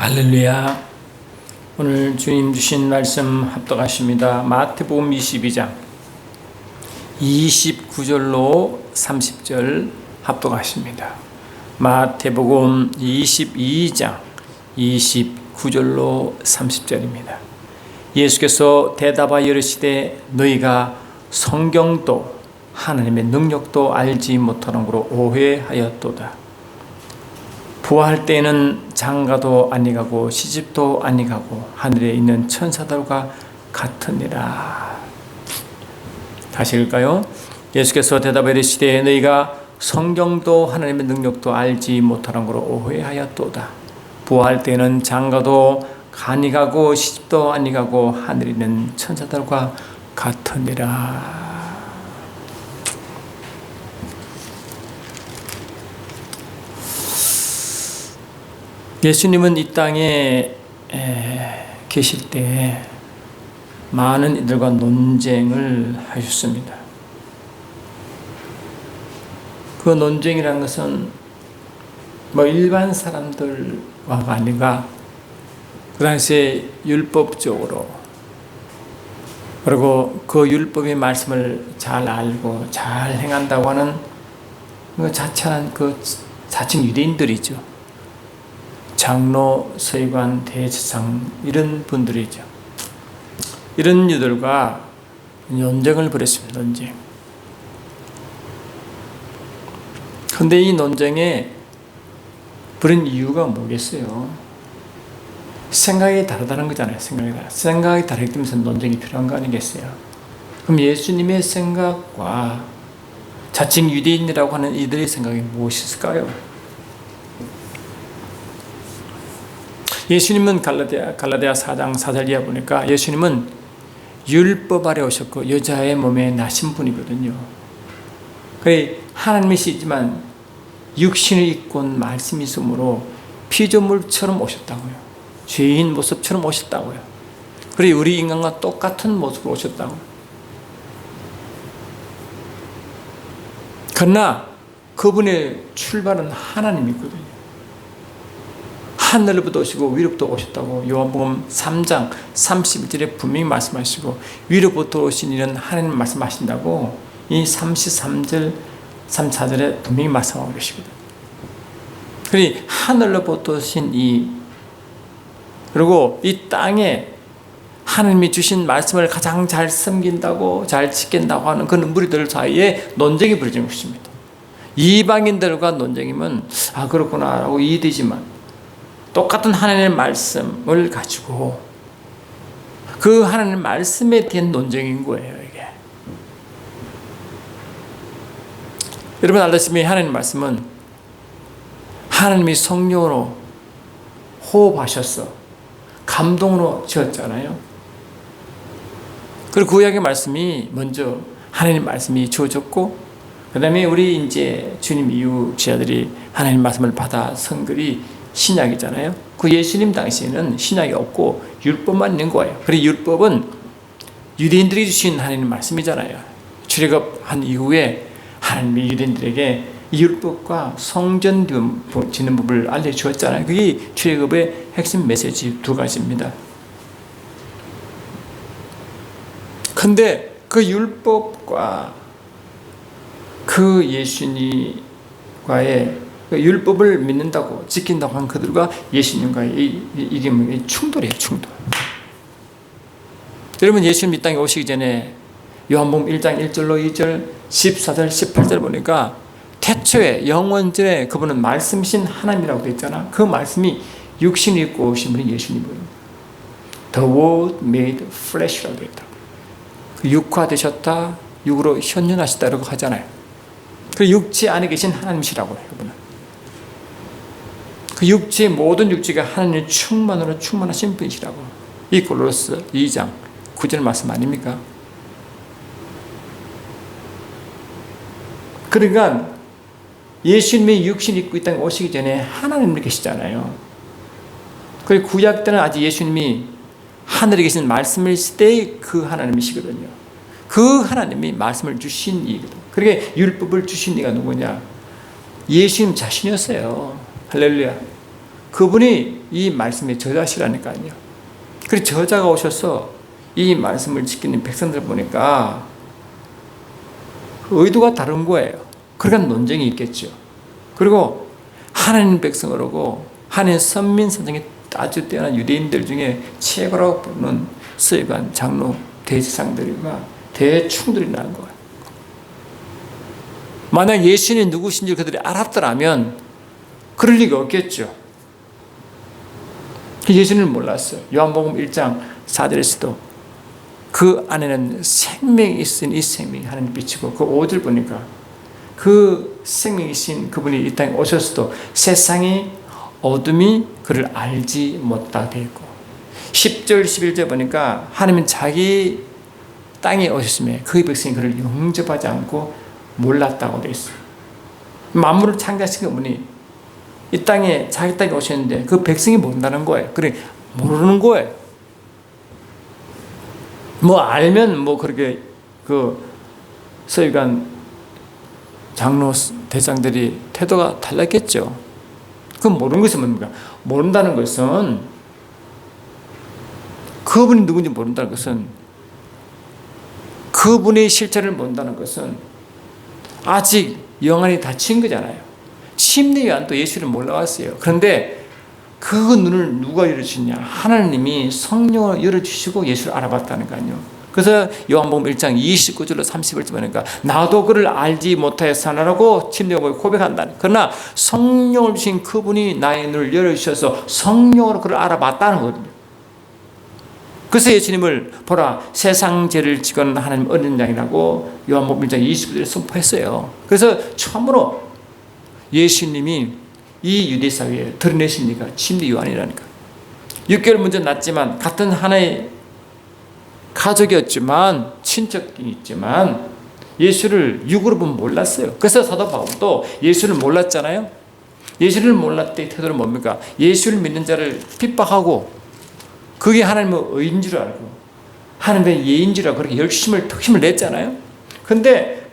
할렐루야. 오늘 주님 주신 말씀 합독하십니다. 마태복음 22장 29절로 30절 합독하십니다. 마태복음 22장 29절로 30절입니다. 예수께서 대답하여 이르시되 너희가 성경도 하나님의 능력도 알지 못하는으로 오해하였도다. 부활할 때에는 장가도 아니가고 시집도 아니가고 하늘에 있는 천사들과 같으니라. 다시 읽을까요? 예수께서 대답하여 이르시되 너희가 성경도 하나님의 능력도 알지 못하는으로 오해하였도다. 부활할 때에는 장가도 아니가고 시집도 아니가고 하늘에 있는 천사들과 같으니라. 예수님은 이 땅에 계실 때 많은 이들과 논쟁을 하셨습니다. 그 논쟁이라는 것은 일반 사람들과 아니라 그 당시에 율법적으로, 그리고 그 율법의 말씀을 잘 알고 잘 행한다고 하는 그 자칭 유대인들이죠. 장로, 서기관, 대제사장 이런 분들이죠. 이런 이들과 논쟁을 벌였습니다. 논쟁. 그런데 이 논쟁에 벌인 이유가 뭐겠어요? 생각이 다르다는 거잖아요. 생각이 다르기 때문에 논쟁이 필요한 거 아니겠어요? 그럼 예수님의 생각과 자칭 유대인이라고 하는 이들의 생각이 무엇일까요? 예수님은 갈라디아 4장 4절 이하 보니까 예수님은 율법 아래 오셨고 여자의 몸에 나신 분이거든요. 그래 하나님이시지만 육신을 입고 온 말씀이 있으므로 피조물처럼 오셨다고요. 죄인 모습처럼 오셨다고요. 그래 우리 인간과 똑같은 모습으로 오셨다고요. 그러나 그분의 출발은 하나님이거든요. 하늘로부터 오시고 위로부터 오셨다고 요한복음 3장 31절에 분명히 말씀하시고 위로부터 오신 이는 하나님 말씀하신다고 이 33절 34절에 분명히 말씀하고 계시거든요. 그러니 하늘로부터 오신 그리고 이 땅에 하나님이 주신 말씀을 가장 잘 섬긴다고 잘 지킨다고 하는 그런 무리들 사이에 논쟁이 벌어진 것입니다. 이방인들과 논쟁이면 그렇구나 라고 이해되지만 똑같은 하나님의 말씀을 가지고 그 하나님의 말씀에 대한 논쟁인 거예요, 이게. 여러분 알다시피 하나님의 말씀은 하나님이 성령으로 호흡하셨어. 감동으로 지었잖아요. 그리고 구약의 말씀이 먼저 하나님의 말씀이 주어졌고, 그 다음에 우리 이제 주님 이후 지자들이 하나님의 말씀을 받아 선 글이 신약이잖아요. 그 예수님 당시에는 신약이 없고 율법만 있는 거예요. 그리고 율법은 유대인들이 주신 하나님의 말씀이잖아요. 출애굽한 이후에 하나님이 유대인들에게 율법과 성전 짓는 법을 알려주었잖아요. 그게 출애굽의 핵심 메시지 두 가지입니다. 근데 그 율법과 그 예수님과의 율법을 믿는다고 지킨다고 한 그들과 예수님과의 이게 충돌이에요. 충돌. 여러분 예수님 이 땅에 오시기 전에 요한복음 1장 1절로 2절 14절 18절 보니까 태초에 영원전에 그분은 말씀이신 하나님이라고 되어 있잖아. 그 말씀이 육신을 입고 오신 분이 예수님이에요. The Word made flesh라고 되어 있다. 육화되셨다, 육으로 현존하시다라고 하잖아요. 그 육체 안에 계신 하나님이시라고 해요. 그분은. 그 육체의 모든 육체가 하나님의 충만으로 충만하신 분이시라고. 이 골로새 2장 9절 말씀 아닙니까? 그러니까 예수님이 육신 입고 이 땅에 오시기 전에 하나님이 계시잖아요. 그리고 구약 때는 아직 예수님이 하늘에 계신 말씀이실 때 그 하나님이시거든요. 그 하나님이 말씀을 주신 이거든. 그러니까 율법을 주신 이가 누구냐? 예수님 자신이었어요. 할렐루야. 그분이 이 말씀의 저자시라니까요. 그리고 저자가 오셔서 이 말씀을 지키는 백성들 보니까 의도가 다른 거예요. 그러니까 논쟁이 있겠죠. 그리고 하나님 백성으로고 하나님 선민 선생이 아주 뛰어난 유대인들 중에 최고라고 부르는 서기관, 장로, 대제사장들과 대충들이 난 거예요. 만약 예수님이 누구신지 그들이 알았더라면 그럴 리가 없겠죠. 예수님을 몰랐어요. 요한복음 1장 4절에서도 그 안에는 생명이 있으니 이 생명이 하나님 빛이고, 그 5절 보니까 그 생명이신 그분이 이 땅에 오셨어도 세상이 어둠이 그를 알지 못하게 되어 있고, 10절 11절 보니까 하나님은 자기 땅에 오셨음에 그의 백성이 그를 영접하지 않고 몰랐다고 되어 있어요. 만물을 창조하신 그분이 이 땅에 자기 땅에 오셨는데 그 백성이 모른다는 거예요. 그래 모르는 거예요. 뭐 알면 뭐 그렇게 그 서기관 장로 대장들이 태도가 달랐겠죠. 그럼 모르는 것은 뭡니까? 모른다는 것은 그분이 누군지 모른다는 것은, 그분의 실체를 모른다는 것은 아직 영안이 닫힌 거잖아요. 심리 요한도 예수를 몰라왔어요. 그런데 그 눈을 누가 열어주시냐? 하나님이 성령을 열어주시고 예수를 알아봤다니까요. 그래서 요한복음 1장 29절로 30절 보니까 나도 그를 알지 못하였사나라고 침례하고 고백한다. 그러나 성령을 주신 그분이 나의 눈을 열어주셔서 성령으로 그를 알아봤다는 거거든요. 그래서 예수님을 보라 세상 죄를 지고는 하나님 어린 양이라고 요한복음 1장 29절에 선포했어요. 그래서 처음으로 예수님이 이 유대 사회에 드러내신 이가 침례 요한이라니까. 6개월 먼저 낳았지만 같은 하나의 가족이었지만 친척이 있지만 예수를 육으로 보면 몰랐어요. 그래서 사도 바울도 예수를 몰랐잖아요. 예수를 몰랐을 때 태도는 뭡니까? 예수를 믿는 자를 핍박하고 그게 하나님의 의인 줄 알고 하나님의 예인 줄 알고 그렇게 특심을 냈잖아요. 근데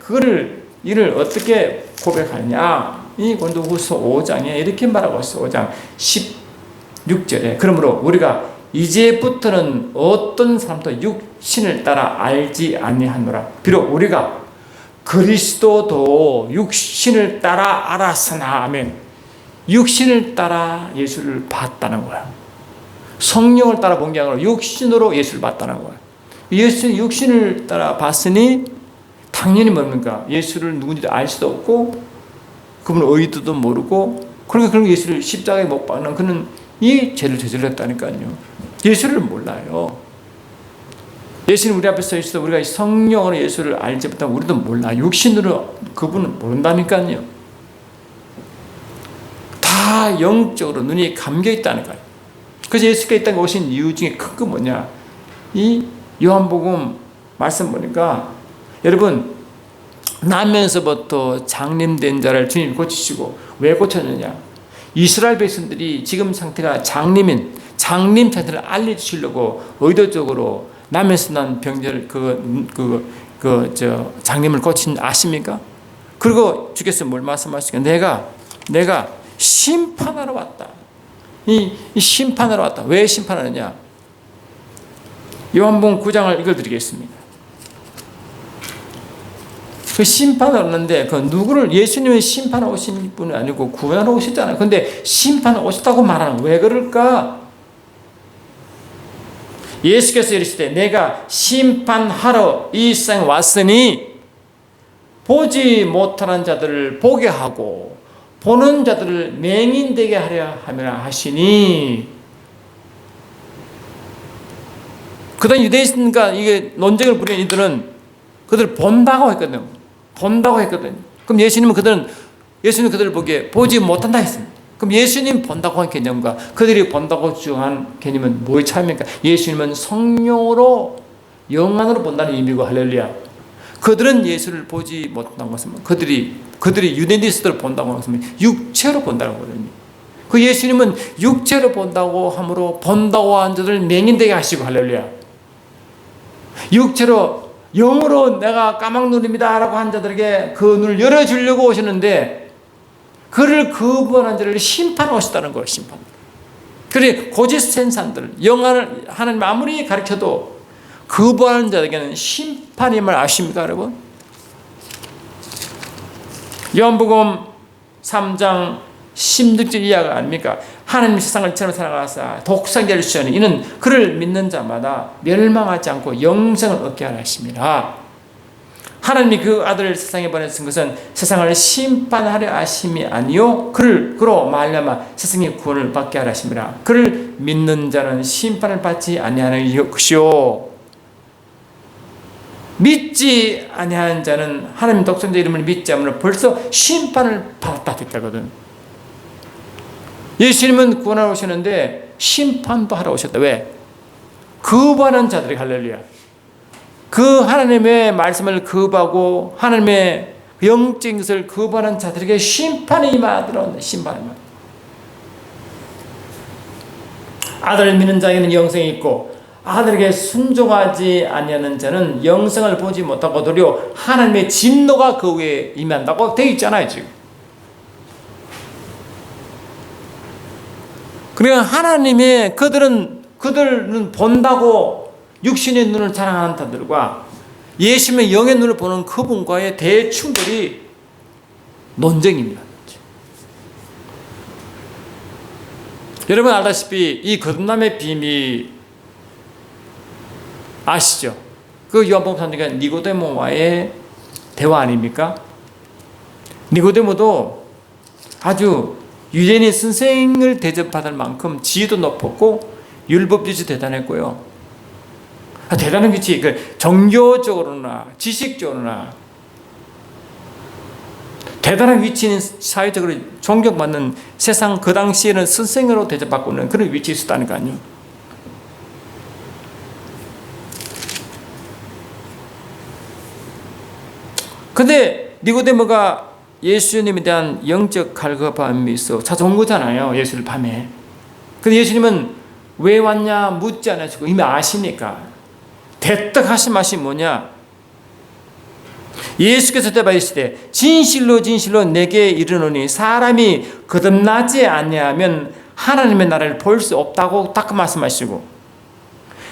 이를 어떻게 고백하냐? 이 고린도후서 5장에 이렇게 말하고 있어요. 5장 16절에 그러므로 우리가 이제부터는 어떤 사람도 육신을 따라 알지 아니하노라. 비록 우리가 그리스도도 육신을 따라 알았으나, 아멘. 육신을 따라 예수를 봤다는 거야. 성령을 따라 본 게 아니라 육신으로 예수를 봤다는 거야. 예수 육신을 따라 봤으니 당연히 뭡니까? 예수를 누군지 알 수도 없고 그분의 의도도 모르고, 그러니까 그런 예수를 십자가에 못 박는 그는 이 죄를 저질렀다니까요. 예수를 몰라요. 예수는 우리 앞에 서 있어도 우리가 성령으로 예수를 알지 못하면 우리도 몰라. 육신으로 그분을 모른다니까요. 다 영적으로 눈이 감겨 있다니까요. 그래서 예수가 이 땅에 오신 이유 중에 큰 거 뭐냐? 이 요한복음 말씀 보니까 여러분 나면서부터 장님된 자를 주님이 고치시고, 왜 고쳤느냐? 이스라엘 백성들이 지금 상태가 장님 상태를 알려주시려고 의도적으로 나면서 난 병자를 장님을 고친 아십니까? 그리고 주께서 뭘 말씀하시니까 내가 심판하러 왔다. 이 심판하러 왔다. 왜 심판하느냐? 요한복음 9장을 읽어드리겠습니다. 그 심판을 왔는데 그 누구를, 예수님은 심판하러 오신 분이 아니고 구원하러 오셨잖아요. 근데 심판하러 오셨다고 말하는, 왜 그럴까? 예수께서 이르시되 내가 심판하러 이 세상에 왔으니 보지 못하는 자들을 보게 하고 보는 자들을 맹인되게 하려 함이라 하시니. 그다음 유대인과 이게 논쟁을 부리는 이들은 그들을 본다고 했거든요. 그럼 예수님은 그들을 보기에 보지 못한다 했습니다. 그럼 예수님 본다고 한 개념과 그들이 본다고 주장한 개념은 뭐의 차이입니까? 예수님은 성령으로 영안으로 본다는 의미고, 할렐루야. 그들은 예수를 보지 못한다고 했습니다. 그들이 유대인들을 본다고 했으면 육체로 본다는 거거든요. 그 예수님은 육체로 본다고 함으로 본다고 한 자들을 맹인되게 하시고, 할렐루야. 육체로 영으로 내가 까막눈입니다 라고 한 자들에게 그 눈을 열어주려고 오셨는데 그를 거부한 자를 심판하셨다는 거예요. 심판. 그래 고집 센 사람들, 영화를 하나님 아무리 가르쳐도 거부하는 자에게는 심판임을 아십니까, 여러분? 요한복음 3장 16절 이하가 아닙니까? 하나님 세상을 처럼 살아가사 독생자를 주시니 이는 그를 믿는 자마다 멸망하지 않고 영생을 얻게 하려 하심이라. 하나님이 그 아들을 세상에 보내신 것은 세상을 심판하려 하심이 아니요 그로 말미암아 세상의 구원을 받게 하려 하심이라. 그를 믿는 자는 심판을 받지 아니하는 것이요 믿지 아니하는 자는 하나님 독생자 이름을 믿지 않으면 벌써 심판을 받았다 했다거든. 예수님은 구원하러 오셨는데 심판도 하러 오셨다. 왜? 거부하는 자들이, 할렐루야, 그 하나님의 말씀을 거부하고 하나님의 영적인 것을 거부하는 자들에게 심판이 임하더라. 심판이 임하더라. 아들을 믿는 자에게는 영생이 있고 아들에게 순종하지 아니하는 자는 영생을 보지 못하고 도리어 하나님의 진노가 그 위에 임한다고 되어 있잖아요, 지금. 그러니까 하나님의 그들은 본다고 육신의 눈을 자랑하는 자들과 예수님의 영의 눈을 보는 그분과의 대충돌이 논쟁입니다. 여러분 알다시피 이 거듭남의 비밀 아시죠? 그 요한복음 3장에 니고데모와의 대화 아닙니까? 니고데모도 아주 유대인의 선생을 대접받을 만큼 지위도 높았고 율법주의도 대단했고요. 대단한 것이 종교적으로나 지식적으로나 대단한 위치는 사회적으로 존경받는 세상 그 당시에는 선생으로 대접받고 있는 그런 위치에 있었다니까요. 근데 니고데모가 예수님에 대한 영적 갈급함이 있어 찾아온 거잖아요. 예수를 밤에. 근데 예수님은 왜 왔냐 묻지 않으시고 이미 아시니까 대떡 하신 말이 뭐냐? 예수께서 대답하시되 진실로 진실로 내게 이르노니 사람이 거듭나지 아니하면 하나님의 나라를 볼 수 없다고 딱 말씀하시고,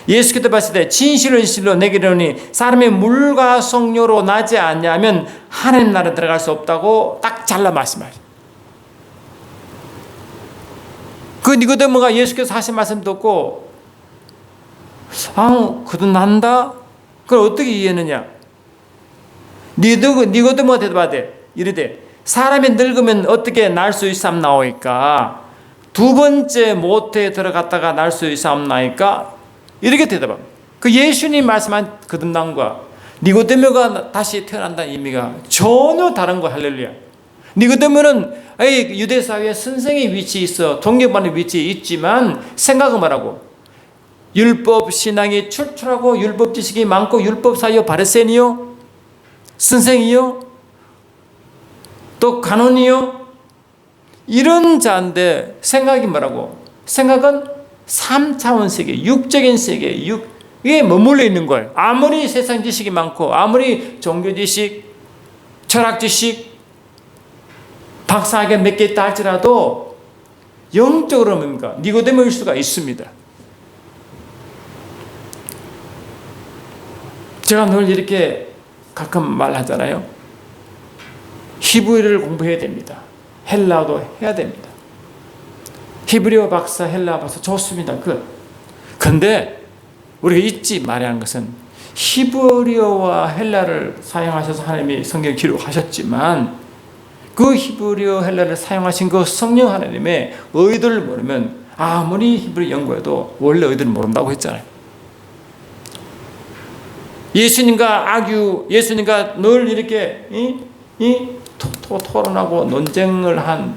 예수께서 대답하시되 진실로 진실로 내게 이르노니 사람이 물과 성령으로 나지 아니하면 하나님 나라에 들어갈 수 없다고 딱 잘라 말씀하시고, 그 니고데모가 예수께서 하신 말씀 듣고 거듭난다? 그걸 어떻게 이해했느냐? 니고데모가 대답하되 이르되 사람이 늙으면 어떻게 날 수 있사옵나이까? 두 번째 모태에 들어갔다가 날 수 있사옵나이까? 이렇게 대답합니다. 그 예수님 말씀한 거듭남과 니고데모가 다시 태어난다는 의미가 전혀 다른 거. 할렐루야. 니고데모는 유대 사회에 선생의 위치에 있어 존경받는 위치에 있지만 생각은 말하고 율법 신앙이 출출하고 율법 지식이 많고 율법 사이요 바리새인이요 선생이요 또 간원이요 이런 자인데 생각이 뭐라고? 생각은 3차원 세계, 육적인 세계, 이게 머물러 있는 거예요. 아무리 세상 지식이 많고 아무리 종교 지식, 철학 지식, 박사학위 몇 개 있다 할지라도 영적으로 뭡니까? 니고데모일 수가 있습니다. 제가 늘 이렇게 가끔 말하잖아요. 히브리어를 공부해야 됩니다. 헬라어도 해야 됩니다. 히브리어 박사, 헬라어 박사 좋습니다. 근데 우리가 잊지 말아야 하는 것은 히브리어와 헬라를 사용하셔서 하나님이 성경을 기록하셨지만 그 히브리어, 헬라를 사용하신 그 성령 하나님의 의도를 모르면 아무리 히브리 연구해도 원래 의도를 모른다고 했잖아요. 예수님과 늘 이렇게 토론하고 논쟁을 한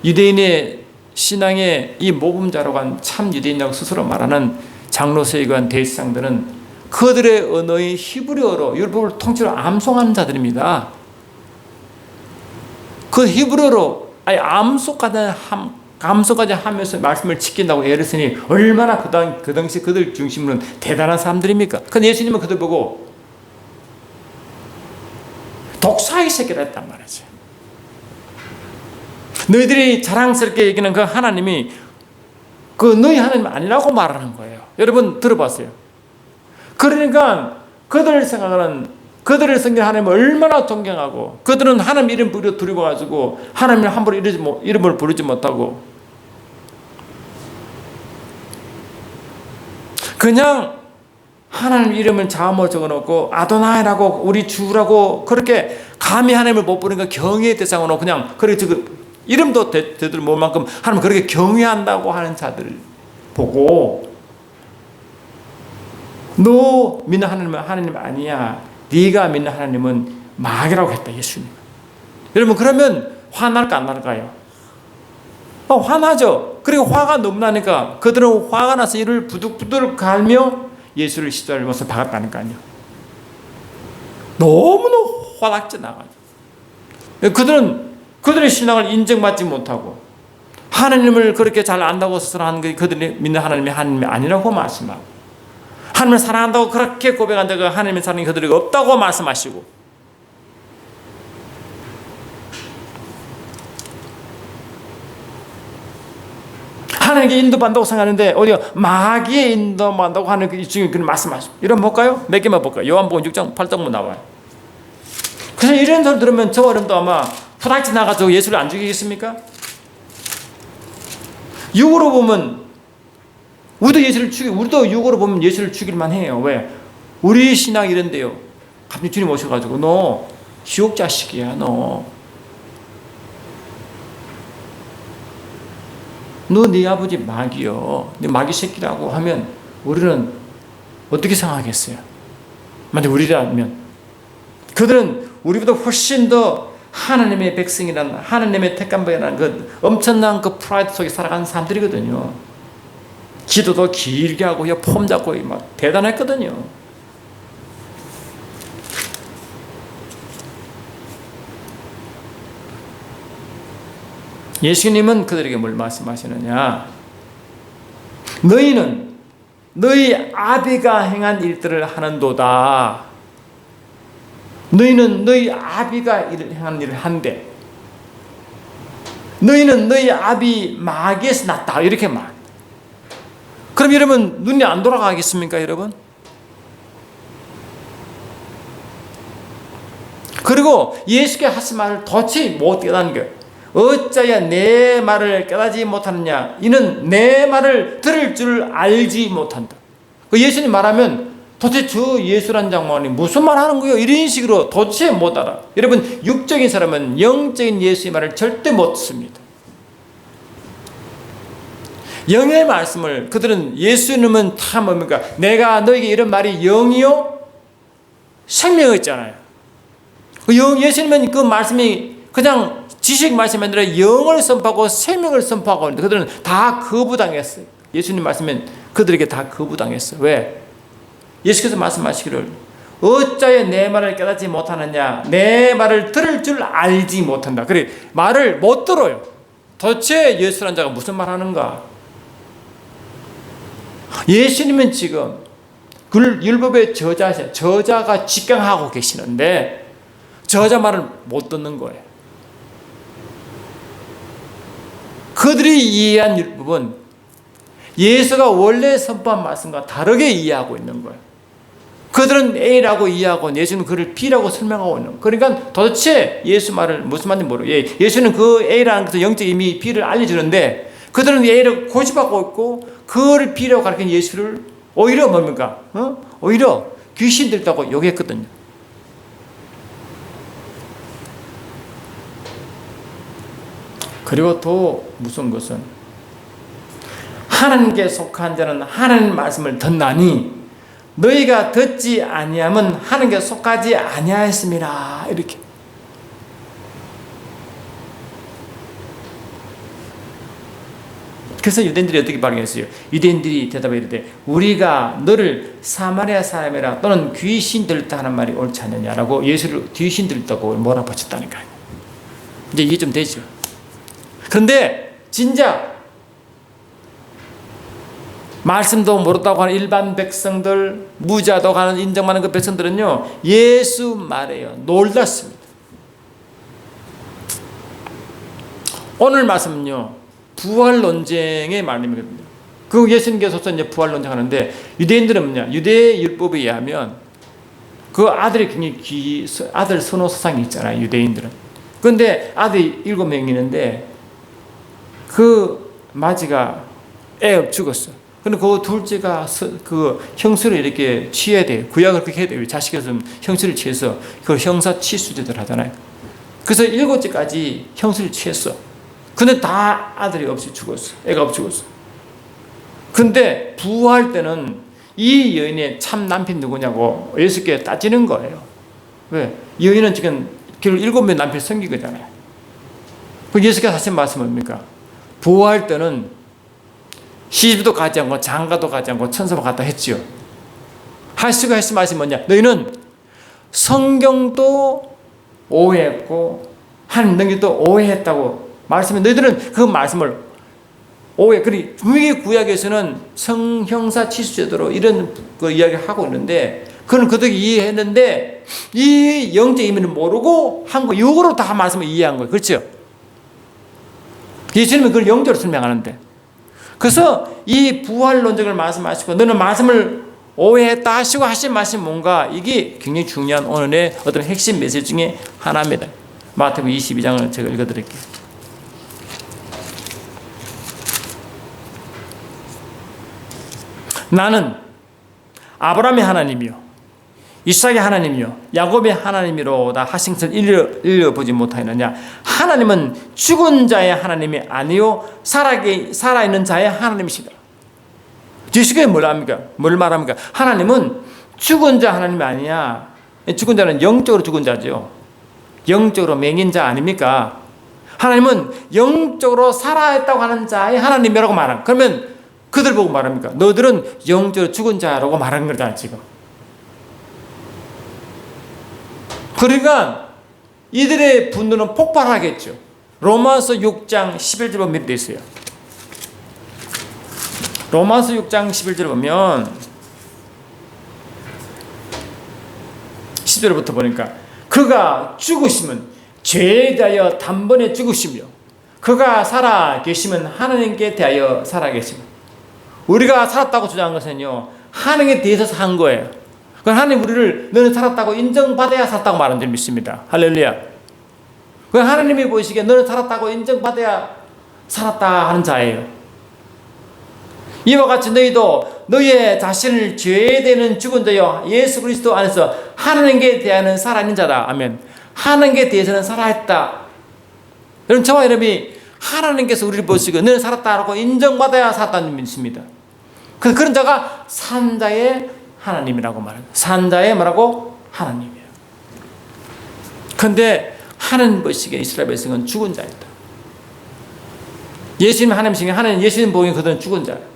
유대인의 신앙의 이 모범자로 간 참 유대인이라고 스스로 말하는 장로 서기관 대제사장들은 그들의 언어의 히브리어로 율법을 통째로 암송하는 자들입니다. 그 히브리어로 암송까지 하면서 말씀을 지킨다고 애를 쓰니 얼마나 그 당시 그들 중심으로는 대단한 사람들입니까? 근데 예수님은 그들 보고 독사의 새끼라 했단 말이죠. 너희들이 자랑스럽게 얘기하는 그 하나님이 그 너희 하나님 아니라고 말하는 거예요. 여러분 들어봤어요. 그러니까 그들 생각은 그들의 성경 하나님을 얼마나 존경하고 그들은 하나님 이름 부르 두려워가지고 하나님을 함부로 이름을 부르지 못하고 그냥 하나님 이름을 자음으로 적어놓고 아도나이라고 우리 주라고 그렇게 감히 하나님을 못 부르니까 경외의 대상으로 그냥 그렇게 이름도 되들 못 만큼 하나님 그렇게 경외한다고 하는 자들을 보고 너 믿는 하나님은 하나님 아니야. 네가 믿는 하나님은 마귀라고 했다. 예수님. 여러분 그러면 화날까 안 날까요? 화나죠. 그리고 화가 너무 나니까 그들은 화가 나서 이를 부들부들 갈며 예수를 시달리면서 박았다니까요. 너무너무 화났지 나가지고. 그들은 그들의 신앙을 인정받지 못하고 하나님을 그렇게 잘 안다고 스스로 게 그들이 믿는 하나님이 하나님이 아니라고 말씀하고 하나님을 사랑한다고 그렇게 고백한다고 하나님의 사랑이 그들에게 없다고 말씀하시고 하나님께 인도받는다고 생각하는데 어디요? 마귀에 인도받는다고 하는 그 중에 그런 말씀하시고 이런 볼까요? 몇 개만 볼까요? 요한복음 6장 8장만 나와요. 그래서 이런 소리 들으면 저 어른도 아마 후다닥 나가지고 예수를 안 죽이겠습니까? 육으로 보면 우리도 육으로 보면 예수를 죽일만 해요. 왜? 우리 신앙 이런데요. 갑자기 주님 오셔가지고 너 지옥 자식이야 너 네 아버지 마귀요. 네 마귀 새끼라고 하면 우리는 어떻게 생각하겠어요? 만약 우리라면 그들은 우리보다 훨씬 더 하나님의 백성이라는 하나님의 택감이라는 그 엄청난 그 프라이드 속에 살아가는 사람들이거든요. 기도도 길게 하고 폼 잡고 막 대단했거든요. 예수님은 그들에게 뭘 말씀하시느냐? 너희는 너희 아비가 행한 일들을 하는도다. 너희는 너희 아비가 행한 일을 한대. 너희는 너희 아비 마귀에서 났다. 이렇게 말. 그럼 여러분 눈이 안 돌아가겠습니까, 여러분? 그리고 예수께 하신 말을 도저히 못 깨닫는 거예요. 어찌하여 내 말을 깨닫지 못하느냐? 이는 내 말을 들을 줄 알지 못한다. 예수님 말하면 도대체 저 예수란 장관이 무슨 말 하는 거예요? 이런 식으로 도대체 못 알아. 여러분 육적인 사람은 영적인 예수의 말을 절대 못 듣습니다. 영의 말씀을 그들은 예수님은 다 뭡니까? 내가 너에게 이런 말이 영이요 생명이었잖아요. 예수님은 그 말씀이 그냥 지식 말씀이 아니라 영을 선포하고 생명을 선포하고 있는데 그들은 다 거부당했어요. 예수님 말씀은 그들에게 다 거부당했어요. 왜? 예수께서 말씀하시기를 어찌하여 내 말을 깨닫지 못하느냐? 내 말을 들을 줄 알지 못한다. 그래 말을 못 들어요. 도대체 예수란 자가 무슨 말 하는가? 예수님은 지금 율법의 저자가 직강하고 계시는데 저자 말을 못 듣는 거예요. 그들이 이해한 율법은 예수가 원래 선포한 말씀과 다르게 이해하고 있는 거예요. 그들은 A라고 이해하고 예수는 그를 B라고 설명하고 있는 거예요. 그러니까 도대체 예수 말을 무슨 말인지 모르고 예수는 그 A라는 것을 영적 이미 B를 알려주는데 그들은 A를 고집하고 있고 그를 B라고 가르친 예수를 오히려 뭡니까? 오히려 귀신 들다고 욕했거든요. 그리고 또 무슨 것은 하나님께 속한 자는 하나님 말씀을 듣나니 너희가 듣지 아니하면 하나님께 속하지 아니하였습니다. 이렇게. 그래서 유대인들이 어떻게 반응했어요? 유대인들이 대답해 이르되 우리가 너를 사마리아 사람이라 또는 귀신 들다 하는 말이 옳지 않느냐라고 예수를 귀신 들다고 몰아붙였다니까요. 이제 이해 좀 되죠? 그런데 진짜 말씀도 모른다고 하는 일반 백성들, 무자도 가는 인정하는 그 백성들은요 예수 말에요 놀랐습니다. 오늘 말씀은요 부활 논쟁의 말씀이거든요. 그 예수님께서 이제 부활 논쟁하는데 유대인들은 뭐냐? 유대 율법에 의하면 그 아들이 굉장히 아들 선호 사상이 있잖아요. 유대인들은. 그런데 아들이 7명이 있는데 그 맞이가 애 죽었어. 근데 그 둘째가 그 형수를 이렇게 취해야 돼요. 구약을 그렇게 해야 돼요. 자식이었으면 형수를 취해서 그걸 형사 취수제들 하잖아요. 그래서 7째까지 형수를 취했어. 근데 다 아들이 없이 죽었어. 애가 없이 죽었어. 근데 부활 때는 이 여인의 참 남편 누구냐고 예수께 따지는 거예요. 왜? 이 여인은 지금 결국 7명 남편이 생긴 거잖아요. 그 예수께서 하신 말씀은 뭡니까? 부활 때는 시집도 가지 않고 장가도 가지 않고 천사만 갔다 했지요. 하시고 하신 말씀이 뭐냐? 너희는 성경도 오해했고 하나님 능력도 오해했다고 말씀해. 너희들은 그 말씀을 오해. 그리 분명히 구약에서는 성형사 치수제도로 이런 그 이야기를 하고 있는데 그는 그들이 이해했는데 이 영적 의미를 모르고 한 거 역으로 다 말씀을 이해한 거예요. 그렇죠? 예수님은 그걸 영적으로 설명하는데 그래서 이 부활 논쟁을 말씀하시고 너는 말씀을 오해했다 하시고 하신 말씀이 뭔가 이게 굉장히 중요한 오늘의 어떤 핵심 메시지 중에 하나입니다. 마태복음 22장을 제가 읽어드릴게요. 나는 아브라함의 하나님이요 이삭의 하나님이요 야곱의 하나님이로다 하신 것을 읽어보지 못하였느냐. 하나님은 죽은 자의 하나님이 아니요 살아있는 자의 하나님이시다. 예수께서 뭘 합니까? 뭘 말합니까? 하나님은 죽은 자 하나님이 아니야. 죽은 자는 영적으로 죽은 자죠. 영적으로 맹인 자 아닙니까? 하나님은 영적으로 살아있다고 하는 자의 하나님이라고 말합니다. 그러면 그들 보고 말합니까? 너들은 영적으로 죽은 자라고 말하는 거잖아 지금. 그러니까 이들의 분노는 폭발하겠죠. 로마서 6장 11절 보면 되어 있어요. 로마서 6장 11절 보면 10절부터 보니까 그가 죽으시면 죄에 대하여 단번에 죽으시며 그가 살아 계시면 하나님께 대하여 살아 계시며 우리가 살았다고 주장한 것은요 하나님에 대해서 한 거예요. 그건 하나님 우리를 너는 살았다고 인정받아야 살았다고 말하는 줄 믿습니다. 할렐루야. 그건 하나님이 보시기에 너는 살았다고 인정받아야 살았다 하는 자예요. 이와 같이 너희도 너희의 자신을 죄에 대는 죽은 자여 예수 그리스도 안에서 하나님께 대하여는 살아있는 자다. 아멘. 하나님께 대해서는 살아있다. 여러분 저와 여러분이 하나님께서 우리를 보시고 너는 살았다라고 인정받아야 살았다는 믿습니다. 그런 자가 산 자의 하나님이라고 말합니다. 산 자의 뭐라고? 하나님이에요. 그런데 하나님 보시기에 이스라엘 백성은 죽은 자였다. 예수님 하나님 보시기에 하나님 예수님 보기에 그들은 죽은 자예요.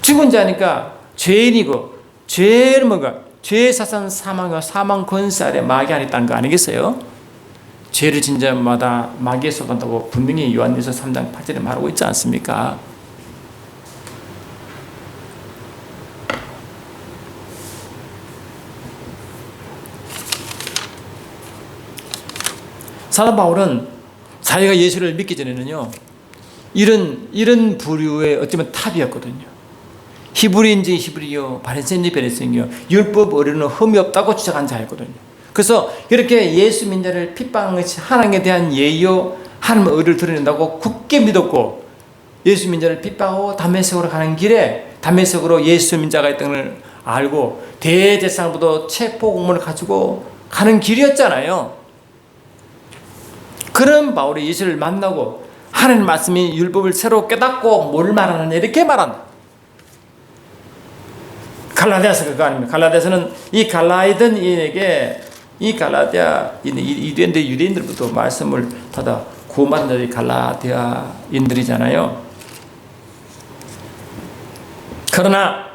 죽은 자니까 죄인이고 죄는 뭔가 죄의 사상 사망과 사망 권세 아래 마귀 안에 있다는 거 아니겠어요? 죄를 진 자마다 마귀에 속한다고 분명히 요한일서 3장 8절에 말하고 있지 않습니까? 사도 바울은 자기가 예수를 믿기 전에는요 이런 부류의 어쩌면 탑이었거든요. 히브리인지 히브리요, 바리새인지 바리새인이요, 율법 어른은 흠이 없다고 주장한 자였거든요. 그래서 이렇게 예수 민자를 핍박한 것이 하나님에 대한 예의요, 하나님의 의를 드러낸다고 굳게 믿었고 예수 민자를 핍박하고 다메섹으로 가는 길에 다메섹으로 예수 민자가 있다는 걸 알고 대제사장보다 체포 공문을 가지고 가는 길이었잖아요. 그런 바울이 예수를 만나고 하나님 말씀이 율법을 새로 깨닫고 뭘 말하느냐 이렇게 말한다. 갈라디아서 그거 아닙니까? 갈라디아서는 이 갈라디아인에게 이 갈라디아 유대인들부터 말씀을 받아 구원받은 자들이 갈라디아인들이잖아요. 그러나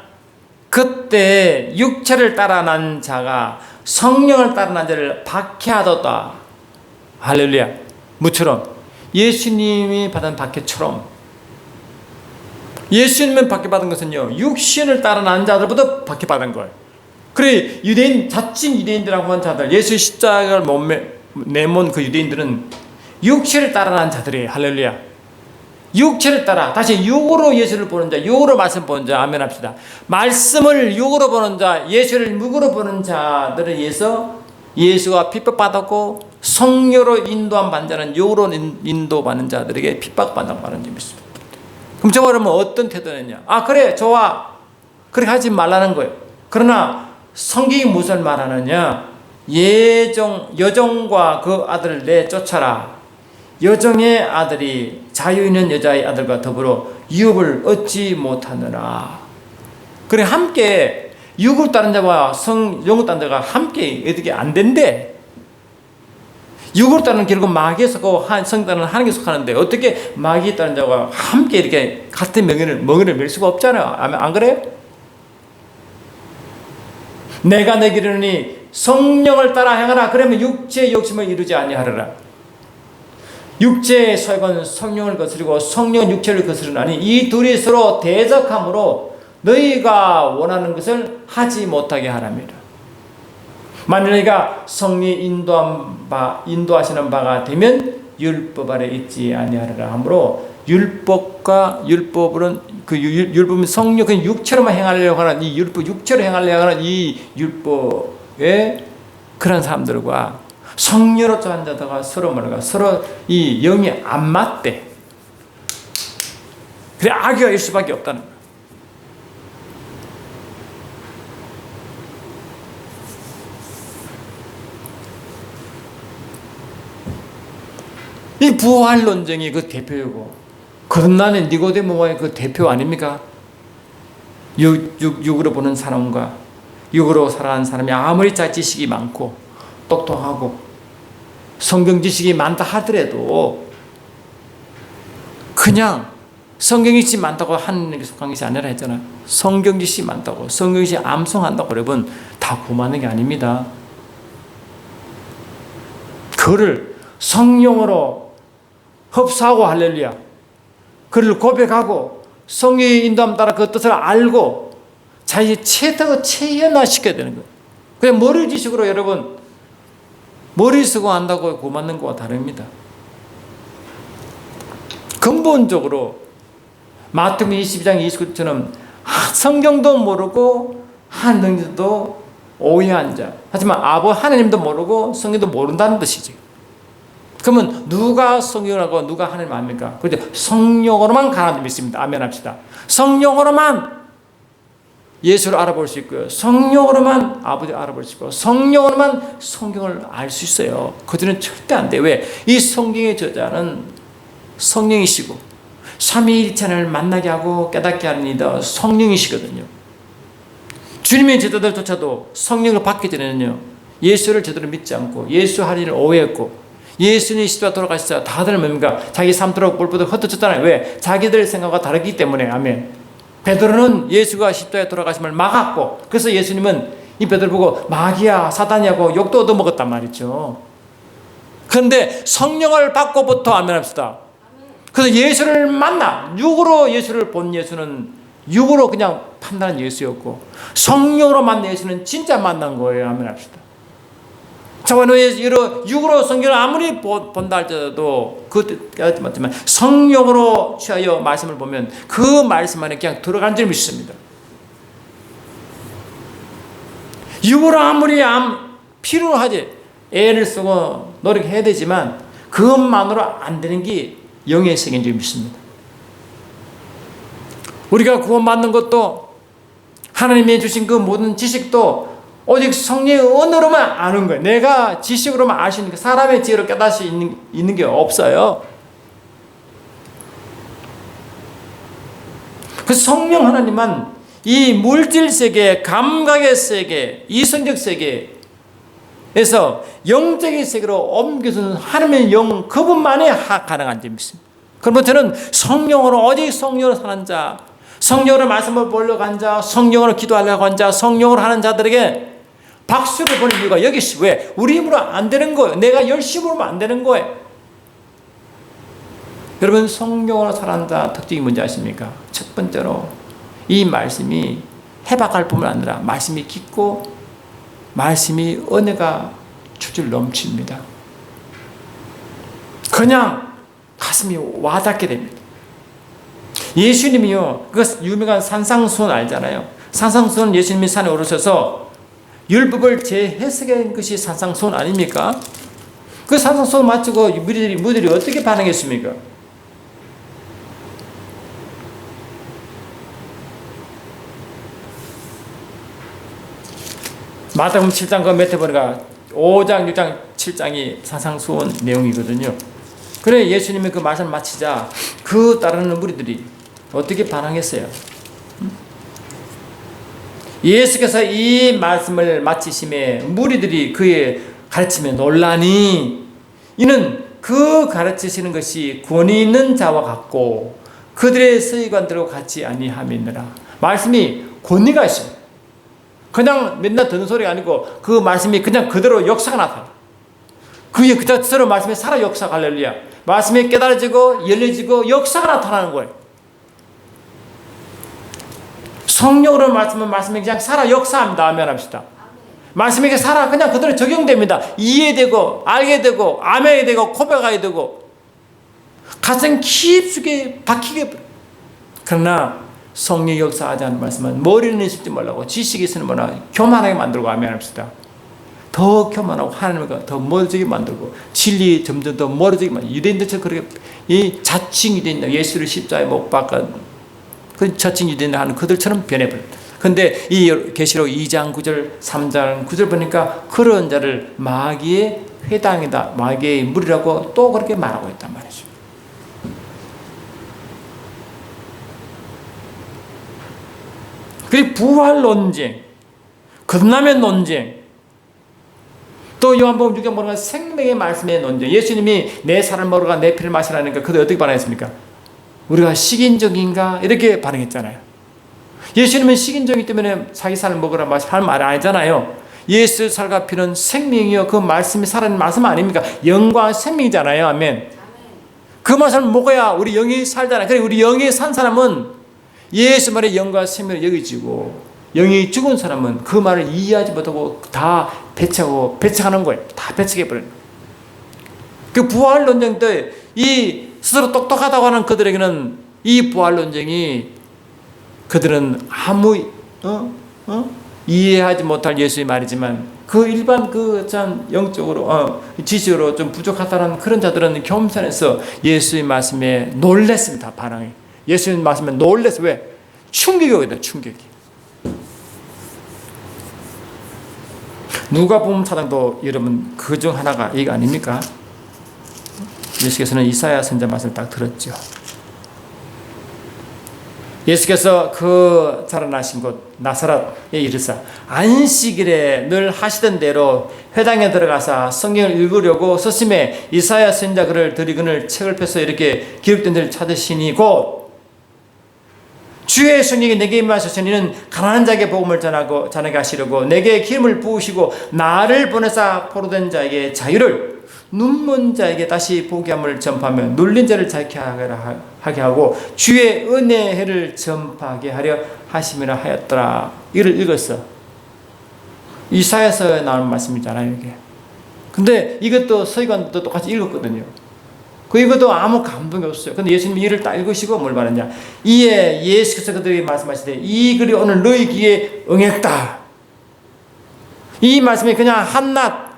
그때 육체를 따라 난 자가 성령을 따라 난 자를 박해하였다. 할렐루야. 무처럼 예수님이 받은 박해처럼 예수님은 박해받은 것은요 육신을 따라 난 자들보다 박해받은 거예요. 그래 유대인 자칭 유대인들이라고 하는 자들 예수 십자가를 몸에 내몬 그 유대인들은 육신을 따라 난 자들이에요. 할렐루야. 육체를 따라, 다시 육으로 예수를 보는 자, 육으로 말씀 보는 자, 아멘 합시다. 말씀을 육으로 보는 자, 예수를 육으로 보는 자들에 의해서 예수가 핍박받았고 성령으로 인도한 반자는 육으로 인도받는 자들에게 핍박받는 점이 있습니다. 그럼 저 말하면 어떤 태도냐? 아, 그래, 좋아. 그렇게 하지 말라는 거예요. 그러나 성경이 무슨 말하느냐? 여종과 그 아들을 내쫓아라. 여종의 아들이 자유 있는 여자의 아들과 더불어 유업을 얻지 못하느라. 그래, 함께 육을 따른 자와 영을 따른 자가 함께 어떻게 안 된대. 육을 따르는 결국 마귀에 속하고 성 따르는 하나님께 속하는데 어떻게 마귀에 따른 자와 함께 이렇게 같은 멍에를 맬 수가 없잖아요. 안 그래요? 내가 내게 이르노니 성령을 따라 행하라. 그러면 육체의 욕심을 이루지 아니하리라. 육체의 소욕은 성령을 거스르고 성령은 육체를 거스르나니 이 둘이 서로 대적함으로 너희가 원하는 것을 하지 못하게 하랍니다. 만일 너희가 성령이 인도하시는 바가 되면 율법 아래 있지 아니하리라 하므로 율법은 성령, 그 육체로만 행하려고 하는 이 율법, 육체로 행하려고 하는 이 율법에 그런 사람들과 성령으로 앉아다가 서로 이 영이 안 맞대. 그래, 악의가 일 수밖에 없다는 거예요. 이 부활 논쟁이 그 대표이고, 거듭나는 니고데모의 그 대표 아닙니까? 육으로 보는 사람과 육으로 살아가는 사람이 아무리 지식이 많고 똑똑하고 성경 지식이 많다 하더라도 그냥 성경 지식이 많다고 하나님께 속한 것이 아니라 했잖아요. 성경 지식이 많다고, 성경 지식이 암송한다고 여러분 다 구만한 게 아닙니다. 그를 성령으로 흡수하고 할렐루야, 그를 고백하고 성령의 인도함 따라 그 뜻을 알고 자기의 체득을 체현화시켜야 되는 거예요. 그냥 머리 지식으로 여러분 머리 쓰고 한다고 구맞는 거와 다릅니다. 근본적으로 마태복음 22장 29절처럼 성경도 모르고 하나님도 오해한 자, 하지만 하나님도 모르고 성경도 모른다는 뜻이지. 그러면 누가 성경을 하고 누가 하나님을 압니까? 그런데 성령으로만 가는 믿습니다. 아멘 합시다. 성령으로만 예수를 알아볼 수 있고요. 성령으로만 아버지를 알아볼 수 있고 성령으로만 성경을 알 수 있어요. 그들은 절대 안 돼. 왜? 이 성경의 저자는 성령이시고 삼위일체를 만나게 하고 깨닫게 하는 이다 성령이시거든요. 주님의 제자들조차도 성령을 받기 전에는요, 예수를 제대로 믿지 않고 예수 할인을 오해했고 예수님이 십자가 돌아가시자 다들 뭡니까? 자기 삶대로 뿔뿔 흩어졌잖아요. 왜? 자기들 생각과 다르기 때문에. 아멘. 베드로는 예수가 십자가에 돌아가심을 막았고, 그래서 예수님은 이 베드로 보고 마귀야 사단이라고 욕도 얻어먹었단 말이죠. 그런데 성령을 받고부터 아멘 합시다. 그래서 예수를 만나, 육으로 예수를 본 예수는 육으로 그냥 판단한 예수였고 성령으로 만난 예수는 진짜 만난 거예요. 아멘 합시다. 육으로 성경을 아무리 본다 할지라도 그 깨닫지 못하지만 성령으로 취하여 말씀을 보면 그 말씀 안에 그냥 들어간 점이 있습니다. 육으로 아무리 필요로 하지, 애를 쓰고 노력해야 되지만 그것만으로 안 되는 게 영의 세계인 줄 믿습니다. 우리가 구원받는 것도 하나님이 주신 그 모든 지식도 오직 성령의 언어로만 아는 거예요. 내가 지식으로만 알 수 있는 게, 사람의 지혜로 깨달을 수 있는 게 없어요. 그 성령 하나님은 이 물질 세계, 감각의 세계, 이성적 세계에서 영적인 세계로 옮겨주는 하나님의 영, 그분만이 가능한 점이 있습니다. 그러면 저는 성령으로, 오직 성령으로 사는 자, 성령으로 말씀을 보려고 한 자, 성령으로 기도하려고 한 자, 성령으로 하는 자들에게 박수를 보는 이유가 여기 있어요. 왜? 우리 힘으로 안 되는 거예요. 내가 열심히 하면 안 되는 거예요. 여러분, 성령으로 사는 자 특징이 뭔지 아십니까? 첫 번째로 이 말씀이 해박할 뿐만 아니라 말씀이 깊고 말씀이 은혜가 줄줄 넘칩니다. 그냥 가슴이 와닿게 됩니다. 예수님이요, 그 유명한 산상수훈 알잖아요. 산상수훈 예수님이 산에 오르셔서 율법을 재해석한 것이 산상수훈 아닙니까? 그 산상수훈 마치고 무리들이 어떻게 반응했습니까? 마태복음 7장 그 밑에 보니까 5장, 6장, 7장이 산상수훈 내용이거든요. 그래 예수님이 그 말씀을 마치자 그 따르는 무리들이 어떻게 반응했어요? 예수께서 이 말씀을 마치심에 무리들이 그의 가르침에 놀라니 이는 그 가르치시는 것이 권위 있는 자와 같고 그들의 서기관들과 같이 아니함이니라. 말씀이 권위가 있어요. 그냥 맨날 듣는 소리가 아니고 그 말씀이 그냥 그대로 역사가 나타나. 그게 그대로 말씀이 살아 역사가 할렐루야. 말씀이 깨달아지고 열려지고 역사가 나타나는 거예요. 성령으로 말씀이 그냥 살아 역사합니다. 아멘 합시다. 말씀이 살아 그냥 그대로 적용됩니다. 이해되고 알게 되고 아멘이 되고 고백하게 되고 가슴 깊숙이 박히게. 그러나 성령 역사하지 않는 말씀은 머리는 있을지 몰라고 지식이 있으면 뭐나 교만하게 만들고 아멘 합시다. 더 교만하고 하나님과 더 멀어지게 만들고 진리 점점 더 멀어지게 만들고 유대인들처럼 그렇게 이 자칭 유대인 예수를 십자가에 못 박은 그 자칭 유대인 하는 그들처럼 변해버립니다. 그런데 이 계시록 2장 9절 3장 9절 보니까 그런 자를 마귀의 회당이다 마귀의 무리라고 또 그렇게 말하고 있단 말이죠. 그리고 부활 논쟁, 끝남의 논쟁, 또 요한복음 6장 보면 생명의 말씀의 논쟁. 예수님이 내 살을 먹으라 내 피를 마시라니까 그들 어떻게 반응했습니까? 우리가 식인종인가? 이렇게 반응했잖아요. 예수님은 식인종이기 때문에 자기 살을 먹으라 마시라 할 말 아니잖아요. 예수의 살과 피는 생명이요 그 말씀이 살아있는 말씀 아닙니까? 영과 생명이잖아요. 아멘. 그 말씀을 먹어야 우리 영이 살잖아요. 그래 우리 영이 산 사람은 예수 말의 영과 생명을 여기지고 영이 죽은 사람은 그 말을 이해하지 못하고 다 배척하는 거예요. 다 배척해버려요. 그 부활 논쟁 때 이 스스로 똑똑하다고 하는 그들에게는 이 부활 논쟁이 그들은 아무 이해하지 못할 예수의 말이지만 그 일반 그 참 영적으로 지식으로 좀 부족하다는 그런 자들은 겸손해서 예수의 말씀에 놀랬습니다. 반응이. 예수님 말씀에 놀랬어. 왜? 충격이 오거든. 충격이. 누가복음 4장도 여러분 그중 하나가 이거 아닙니까? 예수께서는 이사야 선지자 말씀을 딱 들었죠. 예수께서 그 자라나신 곳 나사렛에 이르사 안식일에 늘 하시던 대로 회당에 들어가서 성경을 읽으려고 서심해 이사야 선지자 글을 들이거늘 책을 펴서 이렇게 기록된 데를 찾으시니 곧 주의 성령이 내게 임하셨으니 이는 가난한 자에게 복음을 전하게 하시려고 내게 기름을 부으시고 나를 보내사 포로된 자에게 자유를 눈먼 자에게 다시 보게 함을 전파하며 눌린 자를 자유케 하게 하고 주의 은혜의 해를 전파하게 하려 하심이라 하였더라. 이를 읽었어. 이사야서에 나오는 말씀이잖아요 이게. 근데 이것도 서기관도 똑같이 읽었거든요. 이것도 아무 감동이 없어요. 근데 예수님이 이를 딱 읽으시고 뭘 말하냐. 이에 예수께서 그들에게 말씀하시되 이 글이 오늘 너희 귀에 응했다. 이 말씀이 그냥 한낱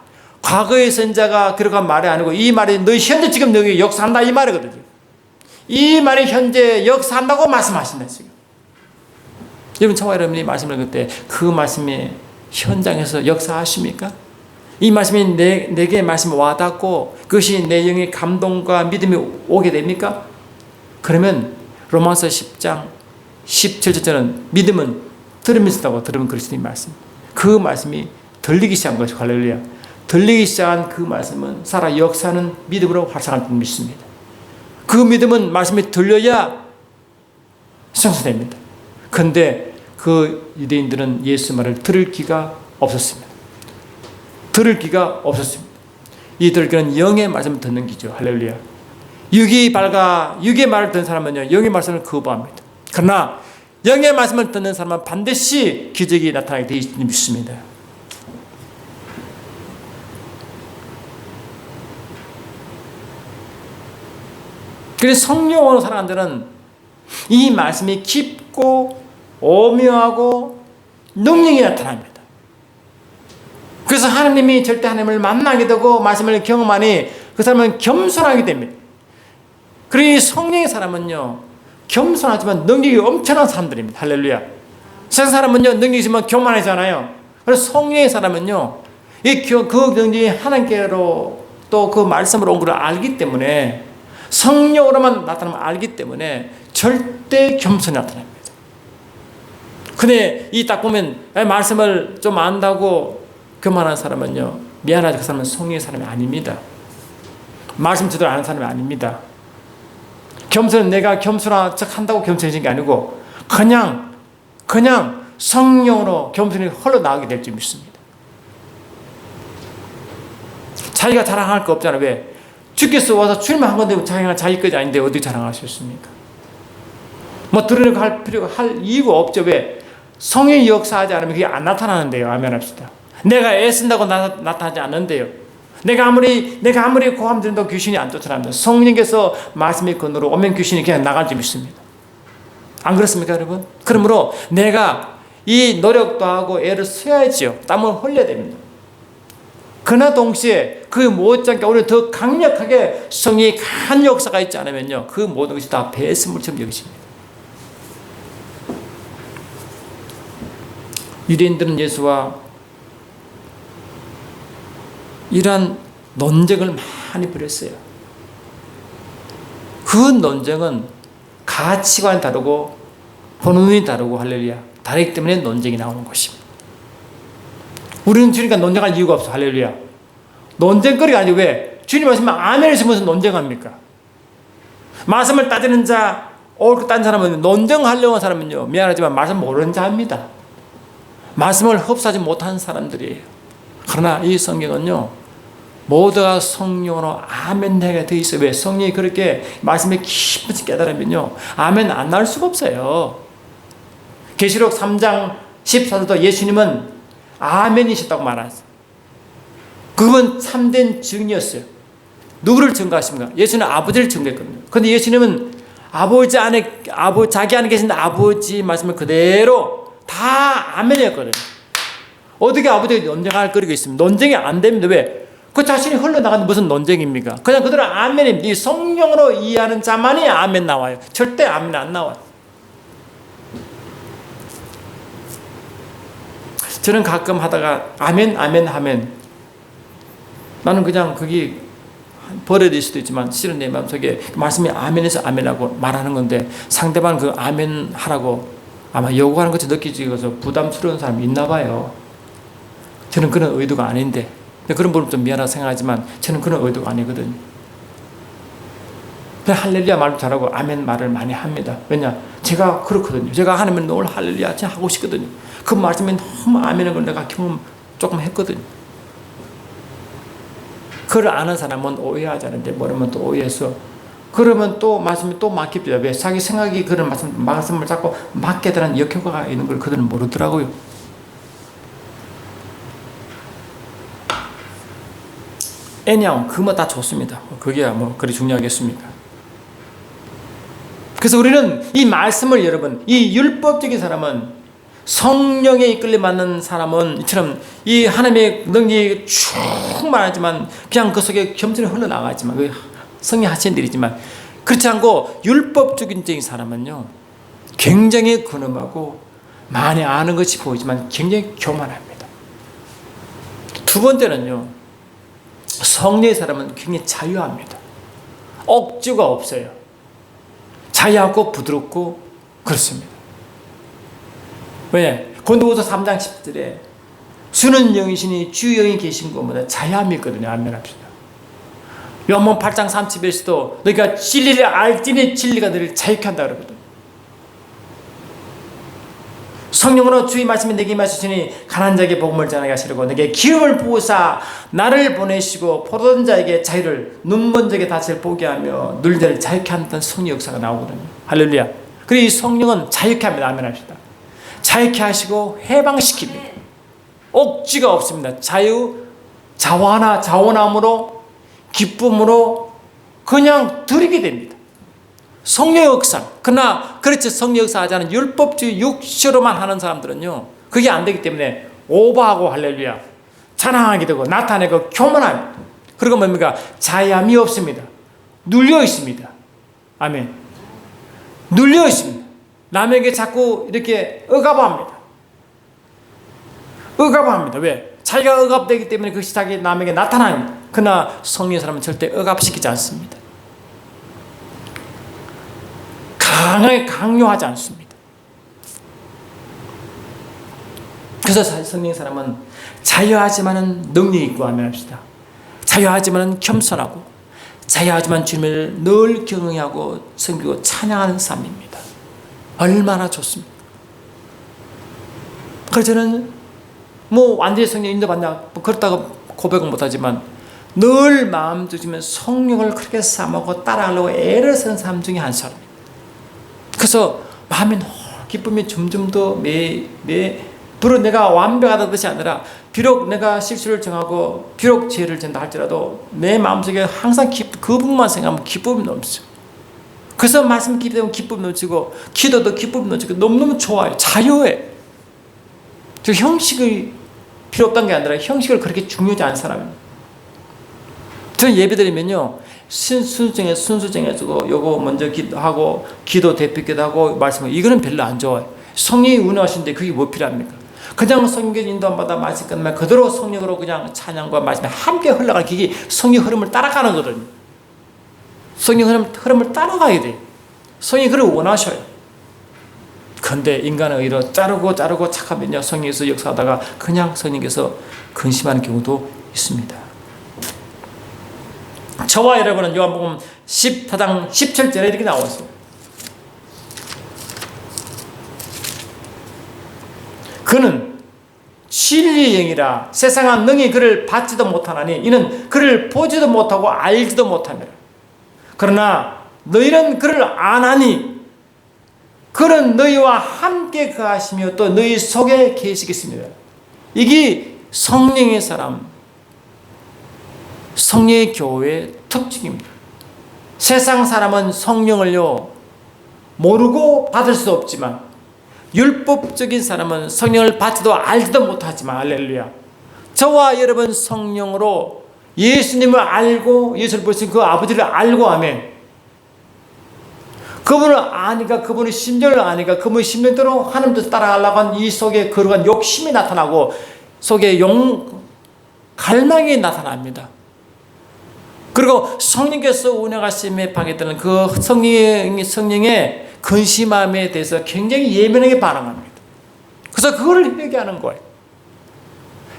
과거의 선자가 기록한 말이 아니고 이 말이 너희 현재 지금 너희 역사한다 이 말이거든요. 이 말이 현재 역사한다고 말씀하신다 지금. 여러분 저와 여러분이 말씀을 읽을 때 그 말씀이 현장에서 역사하십니까? 이 말씀이 내게 말씀이 와닿고 그것이 내 영의 감동과 믿음이 오게 됩니까? 그러면 로마서 10장 17절은 믿음은 들으면서 있다고 들으면 그리스도의 말씀. 그 말씀이 들리기 시작한 것이 할렐루야. 들리기 시작한 그 말씀은 살아 역사하는 믿음으로 활성화될 줄 믿습니다. 그 믿음은 말씀이 들려야 성취됩니다. 그런데 그 유대인들은 예수 말을 들을 기가 없었습니다. 들을 기가 없었습니다. 이 들을 기는 영의 말씀을 듣는 기죠. 할렐루야. 육이 밝아 육의 말을 듣는 사람은요 영의 말씀을 거부합니다. 그러나 영의 말씀을 듣는 사람은 반드시 기적이 나타나게 되어 있는 믿습니다. 그래서 성령으로 살아가는 자는 이 말씀이 깊고 오묘하고 능력이 나타납니다. 그래서 하나님이 절대 하나님을 만나게 되고 말씀을 경험하니 그 사람은 겸손하게 됩니다. 그리고 이 성령의 사람은요, 겸손하지만 능력이 엄청난 사람들입니다. 할렐루야. 세상 사람은요, 능력이 있으면 교만하잖아요. 그래서 성령의 사람은요, 그 능력이 하나님께로 또 그 말씀으로 온 것을 알기 때문에, 성령으로만 나타나면 알기 때문에 절대 겸손히 나타납니다. 근데 이 딱 보면 말씀을 좀 안다고 교만한 사람은요, 미안하지, 그 사람은 성령의 사람이 아닙니다. 말씀 제대로 아는 사람이 아닙니다. 겸손은 내가 겸손한 척 한다고 겸손해진 게 아니고 그냥 성령으로 겸손히 흘러나오게 될 줄 믿습니다. 자기가 자랑할 거 없잖아요. 왜? 주께서 와서 주님만 한 건데 자기가 자기 것이 아닌데 어디 자랑하셨습니까? 뭐 드러내고 할 이유가 없죠. 왜? 성령이 역사하지 않으면 그게 안 나타나는데요. 아멘 합시다. 내가 애쓴다고 나타나지 않는데요. 내가 아무리 고함 들은다고 귀신이 안 쫓아납니다. 성령께서 말씀의 근으로 오면 귀신이 그냥 나갈 줄 믿습니다. 안 그렇습니까, 여러분? 그러므로 내가 이 노력도 하고 애를 써야지요. 땀을 흘려야 됩니다. 그러나 동시에 그 못지않게 오히려 더 강력하게 성령의 간 역사가 있지 않으면요, 그 모든 것이 다 배설물처럼 여기십니다. 유대인들은 예수와 이러한 논쟁을 많이 벌였어요. 그 논쟁은 가치관이 다르고 본능이 다르고 할렐루야, 다르기 때문에 논쟁이 나오는 것입니다. 우리는 주님과 논쟁할 이유가 없어. 할렐루야. 논쟁거리가 아니고 왜? 주님 말씀은 아멘을 쓰면서 논쟁합니까? 말씀을 따지는 자, 옳고 딴 사람은, 논쟁하려고 하는 사람은요, 미안하지만 말씀 모르는 자입니다. 말씀을 흡수하지 못한 사람들이에요. 그러나 이 성경은요, 모두가 성령으로 아멘하게 되어 있어요. 왜? 성령이 그렇게 말씀에 깊이 깨달으면요, 아멘 안 나올 수가 없어요. 계시록 3장 14절도 예수님은 아멘이셨다고 말하셨어요. 그건 참된 증이었어요. 누구를 증거하십니까? 예수는 아버지를 증거했거든요. 그런데 예수님은 자기 안에 계신 아버지 말씀을 그대로 다 아멘이었거든요. 어떻게 아버지가 논쟁할 거리가 있습니까? 논쟁이 안 됩니다. 왜? 그 자신이 흘러나가는 무슨 논쟁입니까? 그냥 그대로 아멘입니다. 이 성령으로 이해하는 자만이 아멘 나와요. 절대 아멘 안 나와요. 저는 가끔 하다가 아멘 하면 나는 그냥 그게 버려질 수도 있지만 실은 내 마음속에 말씀이 아멘에서 아멘하고 말하는 건데 상대방 그 아멘 하라고 아마 요구하는 것이 느껴지고서 부담스러운 사람이 있나 봐요. 저는 그런 의도가 아닌데, 그런 부분 좀 미안하다 생각하지만 저는 그런 의도가 아니거든요. 그냥 할렐루야 말도 잘하고 아멘 말을 많이 합니다. 왜냐? 제가 그렇거든요. 제가 하나님은 오늘 할렐루야 하고 싶거든요. 그 말씀에 너무 아멘한 걸 내가 경험 조금 했거든요. 그걸 아는 사람은 오해하지 않는데 모르면 또 오해해서 그러면 또 말씀이 또 막힙니다. 왜? 자기 생각이 그런 말씀을 자꾸 막게 되는 역효과가 있는 걸 그들은 모르더라고요. 애냥 그거 다 좋습니다. 그게 뭐 그리 중요하겠습니까? 그래서 우리는 이 말씀을 여러분, 이 율법적인 사람은 성령에 이끌려 맞는 사람은 이처럼 이 하나님의 능력이 충만하지만 그냥 그 속에 겸손히 흘러나가지만 그 성령 하시는 일이지만 그렇지 않고 율법적인 사람은요 굉장히 근엄하고 많이 아는 것이 보이지만 굉장히 교만합니다. 두 번째는요, 성령의 사람은 굉장히 자유합니다. 억지가 없어요. 자유하고 부드럽고 그렇습니다. 왜? 고린도후서 3장 10절에 주는 영이시니 주 영이 계신 것보다 자유함이 있거든요. 아멘 합시다. 요한복음 8장 30절에서도 너희가 진리를 알지니 진리가 너희를 자유케 한다 그러거든요. 성령으로 주의 말씀이 내게 임하시니 가난한 자에게 복음을 전하게 하시려고 내게 기름을 부으사 나를 보내시고 포도된 자에게 자유를, 눈먼 자에게 다시를 보게 하며 눌린 자를 자유케 하는 성령 역사가 나오거든요. 할렐루야. 그리고 이 성령은 자유케 합니다. 아멘 합시다. 자유케 하시고 해방시킵니다. 억지가 없습니다. 자원함으로 기쁨으로 그냥 드리게 됩니다. 성령의 역사. 그러나 그렇지 성령 역사 하지 않은 율법주의 육체로만 하는 사람들은요, 그게 안 되기 때문에 오버하고 할렐루야 자랑하게 되고 나타내고 교만합니다. 그리고 뭡니까? 자유함이 없습니다. 눌려 있습니다. 아멘. 눌려 있습니다. 남에게 자꾸 이렇게 억압합니다. 억압합니다. 왜? 자기가 억압되기 때문에 그것이 자기 남에게 나타납니다. 그러나 성령의 사람은 절대 억압시키지 않습니다. 강하게 강요하지 않습니다. 그래서 성령의 사람은 자유하지만은 능력이 있고 합시다. 자유하지만은 겸손하고 자유하지만 주님을 늘 경외하고 섬기고 찬양하는 삶입니다. 얼마나 좋습니까? 그래서 저는 완전히 성령 인도받냐 그렇다고 고백은 못하지만 늘 마음 주시면 성령을 그렇게 삼고 따라하려고 애를 쓰는 사람 중에 한 사람입니다. 그래서 마음에 기쁨이 점점 더 비록 내가 완벽하다는 것이 아니라 비록 내가 실수를 정하고 비록 죄를 진다 할지라도 내 마음속에 항상 그 부분만 생각하면 기쁨이 넘치고, 그래서 말씀 기도하면 기쁨이 넘치고 기도도 기쁨이 넘치고 너무너무 좋아요. 자유해. 저 형식이 필요 없다는 게 아니라 형식을 그렇게 중요하지 않은 사람입니다. 저는 예배 드리면요, 순수 정해주고 요거 먼저 기도하고 기도 대표기도 하고 말씀을, 이거는 별로 안 좋아요. 성령이 운행하시는데 그게 뭐 필요합니까? 그냥 성령 인도 안 받아 말씀 끝나면 그대로 성령으로 그냥 찬양과 말씀이 함께 흘러가는 그게 성령 흐름을 따라가는 거거든요. 성령 흐름을 따라가야 돼요. 성령이 그걸 원하셔요. 그런데 인간의 의로 자르고 착하면요, 성령에서 역사하다가 그냥 성령께서 근심하는 경우도 있습니다. 저와 여러분은 요한복음 14장 17절에 이렇게 나왔어요. 그는 진리의 영이라 세상은 능히 그를 받지도 못하나니 이는 그를 보지도 못하고 알지도 못하니라. 그러나 너희는 그를 아나니 그는 너희와 함께 거하시며 또 너희 속에 계시겠습니다. 이게 성령의 사람, 성령의 교회의 특징입니다. 세상 사람은 성령을요 모르고 받을 수 없지만, 율법적인 사람은 성령을 받지도 알지도 못하지만, 할렐루야, 저와 여러분 성령으로 예수님을 알고 예수를 보신 그 아버지를 알고, 아멘, 그분을 아니까, 그분의 심정을 아니까 그분의 심정대로 하나님 뜻 따라가려고 한 이 속에 거룩한 욕심이 나타나고 속에 갈망이 나타납니다. 그리고 성령께서 운행하심에 방해되는 그 성령의 근심함에 대해서 굉장히 예민하게 반응합니다. 그래서 그거를 회개하는 거예요.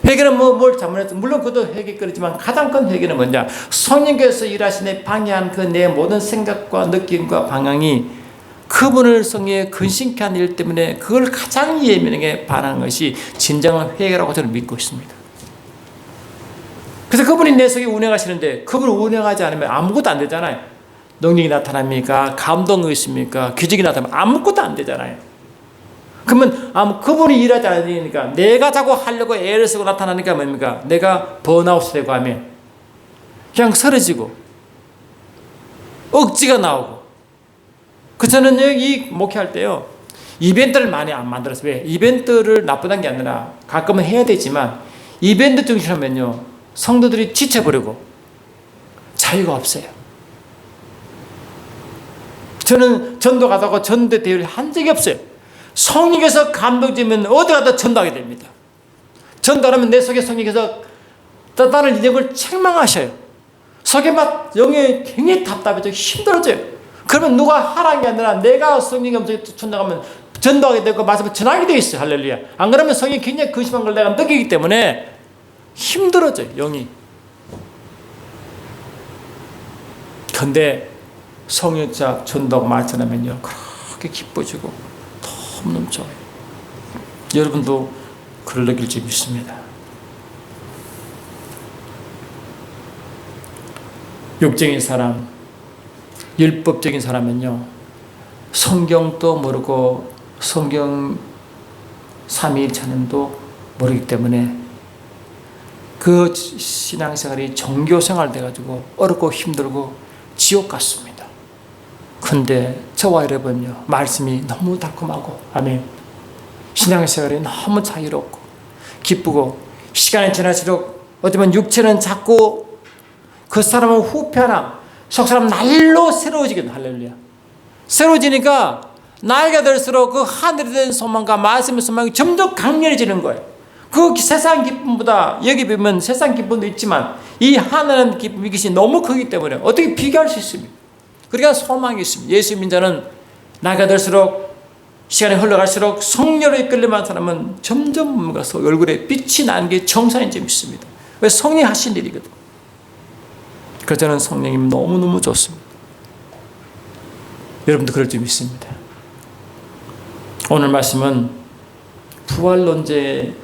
회개는 뭘 잘못했어? 물론 그것도 회개거리지만 가장 큰 회개는 뭐냐? 성령께서 일하시는 방해한 그 내 모든 생각과 느낌과 방향이 그분을 성령에 근심케 한 일 때문에 그걸 가장 예민하게 반응하는 것이 진정한 회개라고 저는 믿고 있습니다. 그래서 그분이 내 속에 운행하시는데 그분을 운행하지 않으면 아무것도 안 되잖아요. 능력이 나타납니까? 감동이 있습니까? 기적이 나타나면 아무것도 안 되잖아요. 그러면 그분이 일하지 않으니까 내가 자꾸 하려고 애를 쓰고 나타나니까 뭡니까? 내가 번아웃이 되고 하면 그냥 쓰러지고 억지가 나오고. 저는 여기 목회할 때요, 이벤트를 많이 안 만들었어요. 왜? 이벤트를 나쁘다는 게 아니라 가끔은 해야 되지만 이벤트 중심으로 하면요 성도들이 지쳐버리고 자유가 없어요. 저는 전도 가다가 전도 대회를 한 적이 없어요. 성령께서 감동주면 어디 가도 전도하게 됩니다. 전도하면 내 속에 성령께서 다른 인생을 책망하셔요. 속에 막 영이 굉장히 답답해져 힘들어져요. 그러면 누가 하라는 게 아니라 내가 성령이 엄청 전도하면 전도하게 되고 말씀을 전하게 되어 있어요. 할렐루야. 안 그러면 성령이 굉장히 근심한 걸 내가 느끼기 때문에 힘들어져요, 영이. 근데 성령자 전도하고 말씀하면요 그렇게 기뻐지고 너무너무 좋아요. 여러분도 그럴 느낄 줄 믿습니다. 육적인 사람, 율법적인 사람은요 성경도 모르고 성경 삼위일체능도 모르기 때문에 그 신앙생활이 종교생활 돼가지고 어렵고 힘들고 지옥 같습니다. 근데 저와 여러분요, 말씀이 너무 달콤하고, 아멘. 신앙생활이 너무 자유롭고 기쁘고, 시간이 지날수록 어쩌면 육체는 작고 그 사람은 후패하나 속 사람 날로 새로워지거든. 할렐루야. 새로워지니까 나이가 들수록 그 하늘에 대한 소망과 말씀의 소망이 점점 강렬해지는 거예요. 그 세상 기쁨보다, 여기 보면 세상 기쁨도 있지만 이 하나님 기쁨, 이것이 너무 크기 때문에 어떻게 비교할 수 있습니까? 그러니까 소망이 있습니다. 예수 믿는 자는 나이가 들수록, 시간이 흘러갈수록 성령으로 이끌림한 사람은 점점 뭔가 얼굴에 빛이 나는 게 정상인 점이 있습니다. 왜? 성령이 하신 일이거든. 그래서 저는 성령님 너무너무 좋습니다. 여러분도 그럴 점이 있습니다. 오늘 말씀은 부활 논제,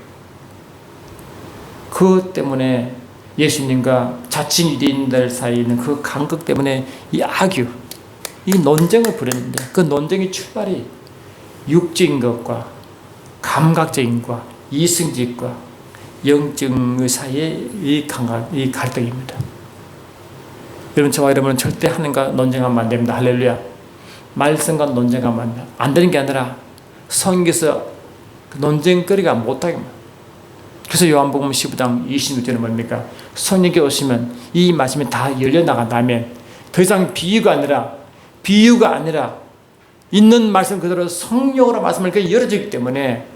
그 때문에 예수님과 자칭 유대인들 사이에 있는 그 간극 때문에 이 악유, 이 논쟁을 벌였는데, 그 논쟁의 출발이 육적인 것과 감각적인 것과 이성적과 영적의 사이의 이 갈등입니다. 여러분, 저와 여러분은 절대 하나님과 논쟁하면 안 됩니다. 할렐루야. 말씀과 논쟁하면 안 되는 게 아니라 성경에서 논쟁거리가 못하게 합니다. 그래서 요한복음 15장 26절은 뭡니까? 성령께 오시면 이 말씀이 다 열려나간다면 더 이상 비유가 아니라 있는 말씀 그대로 성령으로 말씀을 열어주기 때문에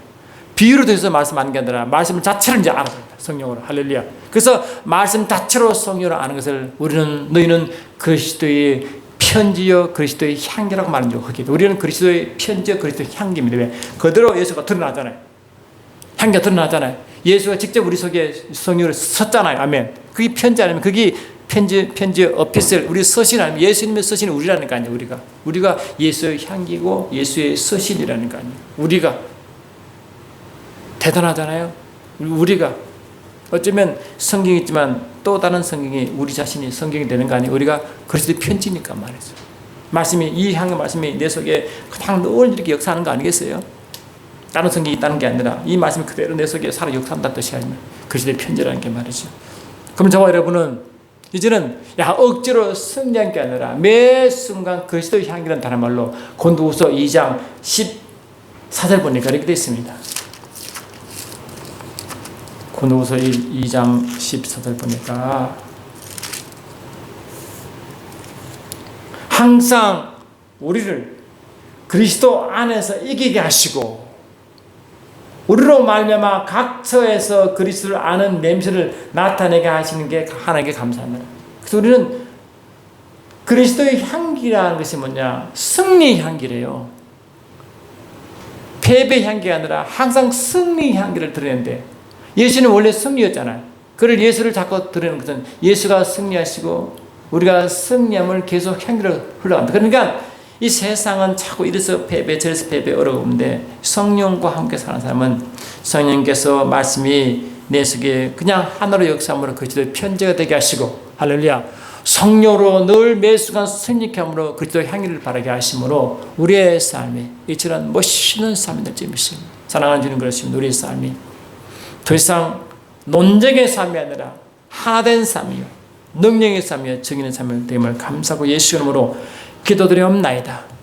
비유로 돼서 말씀하는 게 아니라 말씀 자체를 이제 알아야 됩니다. 성령으로. 할렐루야. 그래서 말씀 자체로 성령으로 아는 것을 너희는 그리스도의 편지요 그리스도의 향기라고 말하는 줄 알게 돼. 우리는 그리스도의 편지요 그리스도의 향기입니다. 왜? 그대로 예수가 드러나잖아요. 향기가 드러나잖아요. 예수가 직접 우리 속에 성령으로 섰잖아요. 아멘. 그게 편지 아니면 그게 편지 어피셀, 우리 서신 아니면 예수님의 서신이 우리라는 거 아니에요. 우리가 예수의 향기고 예수의 서신이라는 거 아니에요. 우리가 대단하잖아요. 우리가 어쩌면 성경이 있지만 또 다른 성경이 우리 자신이 성경이 되는 거 아니에요. 우리가 그리스도의 편지니까 말이죠. 말씀이, 이 향의 말씀이 내 속에 그냥 늘 이렇게 역사하는 거 아니겠어요? 다른 성경이 있다는 게 아니라 이 말씀이 그대로 내 속에 살아 역사한다는 뜻이 아니면 그리스도의 편지라는 게 말이죠. 그럼 저와 여러분은 이제는 억지로 승리한 게 아니라 매 순간 그리스도의 향기라는 다른 말로 고린도후서 2장 14절 보니까 이렇게 되어 있습니다. 고린도후서 2장 14절 보니까 항상 우리를 그리스도 안에서 이기게 하시고 우리로 말미암아 각처에서 그리스도를 아는 냄새를 나타내게 하시는 게 하나님께 감사합니다. 그래서 우리는 그리스도의 향기라는 것이 뭐냐? 승리의 향기래요. 패배의 향기가 아니라 항상 승리의 향기를 드러내는데, 예수는 원래 승리였잖아요. 그를 예수를 자꾸 드러내는 것은 예수가 승리하시고 우리가 승리함을 계속 향기를 흘러간다. 그러니까 이 세상은 자꾸 이래서 패배 저래서 패배 어려운데, 성령과 함께 사는 사람은 성령께서 말씀이 내 속에 그냥 하나로 역사함으로 그리스도의 편지가 되게 하시고, 할렐루야, 성령으로 늘 매 순간 승리케 함으로 그리스도의 향기를 바라게 하심으로 우리의 삶이 이처럼 멋있는 삶이 될 점이 있습니다. 사랑하는 주님, 그렇습니다. 우리의 삶이 더 이상 논쟁의 삶이 아니라 하나된 삶이요 능력의 삶이요 정의의 삶을 됨을 감사하고 예수 이름으로 기도드리옵나이다.